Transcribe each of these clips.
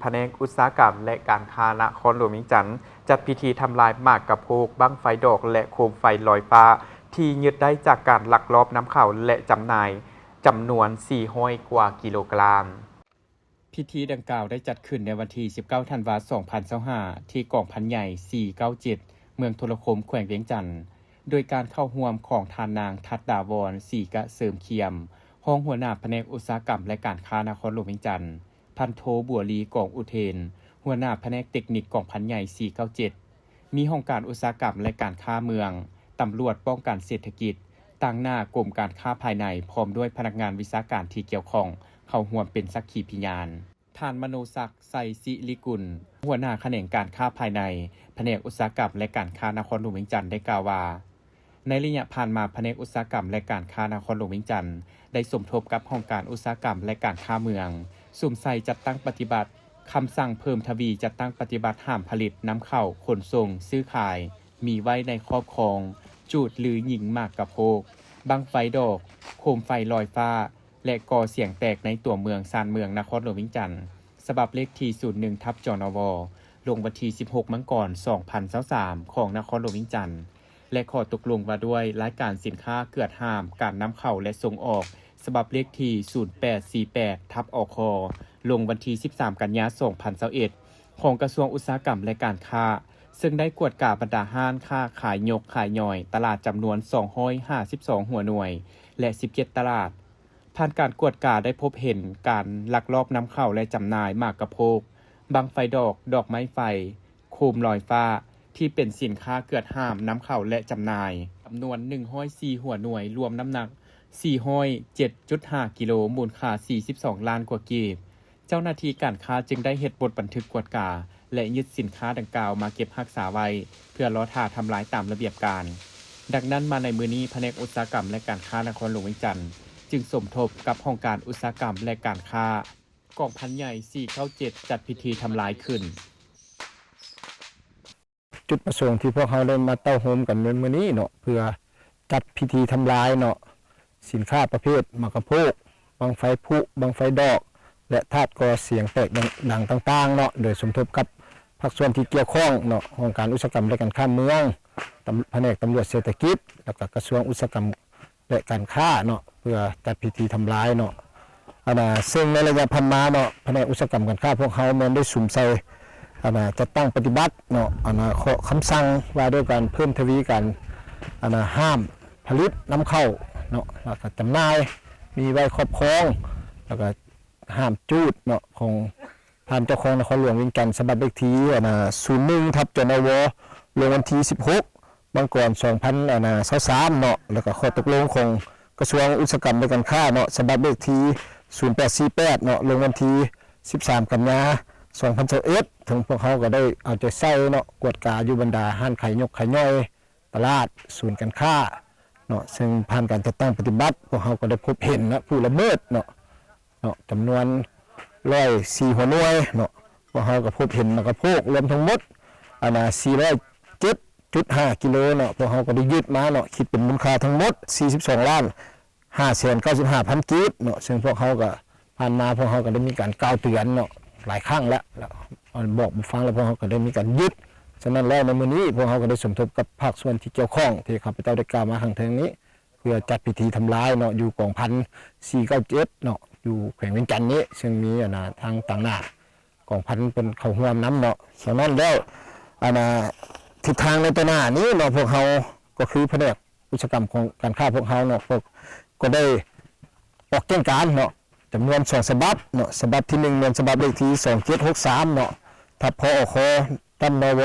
แผนกอุตสาหกรรมและการค้านครหลวงเวียงจันทร์จัดพิธีทำลายหมากกระโพกบั้งไฟดอกและโคมไฟลอยฟ้าที่ยึดได้จากการลักลอบนำเข้าและจำหน่ายจำนวน400 กว่ากิโลกรัมพิธีดังกล่าวได้จัดขึ้นในวันที่19 ธันวาคม 2025ที่กองพันใหญ่497เมืองโทรคมแขวงเวียงจันทน์โดยการเข้าร่วมของทานนางทัดดาวรศรีกะเสริมเคียมรองหัวหน้าแผนกอุตสาหกรรมและการค้านครหลวงเวียงจันทน์พันโทบัวลีกองอุเทนหัวหน้าแผนกเทคนิคกองพันใหญ่497มีห้องการอุตสาหกรรมและการค้าเมืองตำรวจป้องกันเศรษฐกิจตั้งหน้ากรมการค้าภายในพร้อมด้วยพนักงานวิชาการที่เกี่ยวข้องเข้าร่วมเป็นสักขีพยานท่านมโนศักดิ์ไสศิริกุลหัวหน้าแขนงการค้าภายในแผนกอุตสาหกรรมและการค้านครหลวงเวียงจันทน์ได้กล่าวว่าในระยะผ่านมาแผนกอุตสาหกรรมและการค้านครหลวงเวียงจันทน์ได้สมทบกับห้องการอุตสาหกรรมและการค้าเมืองสุ่มใส่จัดตั้งปฏิบัติคำสั่งเพิ่มทวีจัดตั้งปฏิบัติห้ามผลิตนำเข้าขนส่งซื้อขายมีไว้ในครอบครองจูดหรือหญิงหมากกระโพกบั้งไฟดอกโคมไฟลอยฟ้าและก่อเสียงแตกในตัวเมืองซานเมืองนครหลวงเวียงจันทน์ฉบับเลขที่01/จนวลงวันที่16 มังกร 2023ของนครหลวงเวียงจันทน์และขอตกลงว่าด้วยรายการสินค้าเกิดห้ามการนำเข้าและส่งออกฉบับเลขที่0848/อคลงวันที่13 กันยายน 2021ของกระทรวงอุตสาหกรรมและการค้าซึ่งได้กวดกาบรรดาห้างค้าขายยกขายย่อยตลาดจำนวน252หัวหน่วยและ17ตลาดผ่านการกวดกาได้พบเห็นการลักลอบนำเข้าและจำหน่ายหมากกระโพกบั้งไฟดอกดอกไม้ไฟโคมลอยฟ้าที่เป็นสินค้าเกิดห้ามนำเข้าและจำหน่ายจำนวน104หัวหน่วยรวมน้ำหนัก407.5 กิโลมูลค่า42 ล้านกว่ากีบเจ้าหน้าที่การค้าจึงได้เฮ็ดบทบันทึกกวดกาและยึดสินค้าดังกล่าวมาเก็บรักษาไว้เพื่อรอท่าทำลายตามระเบียบการดังนั้นมาในมื้อนี้แผนกอุตสาหกรรมและการค้านครหลวงเวียงจันทน์จึงสมทบกับห้องการอุตสาหกรรมและการค้ากองพันใหญ่497จัดพิธีทำลายขึ้นจุดประสงค์ที่พวกเขาได้มาเต้าโฮมกันในมื้อนี้เนาะเพื่อจัดพิธีทำลายเนาะสินค้าประเภทหมากกระโพกบั้งไฟผุบั้งไฟดอกและธาตุก่อเสียงแตกดังต่างๆเนาะโดยสมทบกับภาคส่วนที่เกี่ยวข้องเนาะองค์การอุตสาหกรรมและการค้าเมืองแผนกตำรวจเศรษฐกิจแล้วก็กระทรวงอุตสาหกรรมและการค้าเนาะเพื่อจัดพิธีทำลายเนาะซึ่งในระยะผ่านมาเนาะแผนกอุตสาหกรรมการค้าพวกเขาได้สุ่มใส่จะตั้งปฏิบัติเนาะคำสั่งว่าด้วยการเพิ่มทวีการห้ามผลิตนำเข้าเนาะแล้วก็จำหน่ายมีไว้ครอบครองแล้วก็ห้ามจูดเนาะของท่านเจ้าของนครหลวงเวียงจันทน์ฉบับเลขที่01/จนวลงวันที่16 มังกร 2023เนาะแล้วก็ข้อตกลงของกระทรวงอุตสาหกรรมและการค้าเนาะฉบับเลขที่0848เนาะลงวันที่13 กันยายน 2021ถึงพวกเขาก็ได้เอาใจใส่เนาะกวดกาอยู่บรรดาห้างขายยกขายย่อยตลาดศูนย์การค้าเนาะซึ่งผ่านการจัดตั้งปฏิบัติพวกเขาก็ได้พบเห็นนะผู้ละเมิดเนาะจำนวน104หัวหน่วยเนาะพวกเขาก็พบเห็นมากระโพกรวมทั้งหมด407.5 กิโลเนาะพวกเขาก็ได้ยึดมาเนาะคิดเป็นมูลค่าทั้งหมด42,595,000 กีบเนาะซึ่งพวกเขาก็ผ่านมาพวกเขาก็ได้มีการกล่าวเตือนเนาะหลายครั้งแล้วบอกฟังแล้วพวกเขาก็ได้มีการยึดฉะนั้นแล้วในมื้อนี้พวกเขาก็ได้สมทบกับภาคส่วนที่เกี่ยวข้องที่ข้าพเจ้าได้กล่าวมาข้างเทิงนี้เพื่อจัดพิธีทำลายเนาะอยู่กองพัน497เนาะอยู่แขวงเวียงจันทน์นี้ซึ่งมีทางต่างหน้ากองพันเป็นเข้าร่วมน้ำเนาะฉะนั้นแล้วทิศทางในตัวหน้านี้เนาะพวกเขาก็คือแผนกอุตสาหกรรมของการค้าพวกเขาเนาะพวกก็ได้ออกแจ้งการเนาะจำนวน2ฉบับเนาะฉบับที่1เป็นฉบับเลขที่2763เนาะทับพอคตั้นนว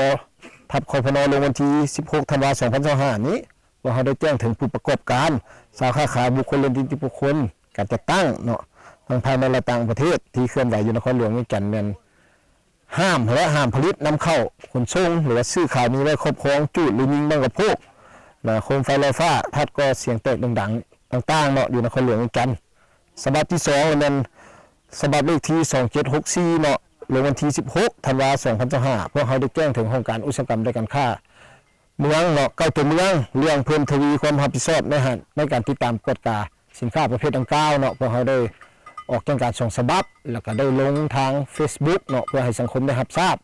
ทับคพนลงวันที่16 ธันวาคม 2025นี้ว่าเขาได้แจ้งถึงผู้ประกอบการสาขาขายบุคคลและนิติบุคคลการจัดตั้งเนาะทั้งภายในและต่างประเทศที่เคลื่อนไหวอยู่นครหลวงเวียงจันทน์นั้นห้ามผลิตนำเข้าขนส่งหรือว่าซื้อขายมีไว้ครอบครองจูดหรือยิงบังกระโพกโคมไฟลอยฟ้าธาตุก่อเสียงแตกดังๆต่างๆเนาะอยู่นครหลวงเวียงจันทน์ฉบับที่2เป็นฉบับเลขที่2764เนาะลงวันที่16 ธันวาคม 2025พวกเขาได้แจ้งถึงโครงการอุตสาหกรรมและการค้าเมืองเนาะเก้าตัวเมืองเรื่องเพิ่มทวีความรับผิดชอบในการติดตามกฎกาสินค้าประเภทดังกล่าวเนาะพวกเขาได้ ออกจังการส่งฉบับแล้วก็ได้ลงทาง Facebook เนาะเพื่อให้สังคมได้รับทราบ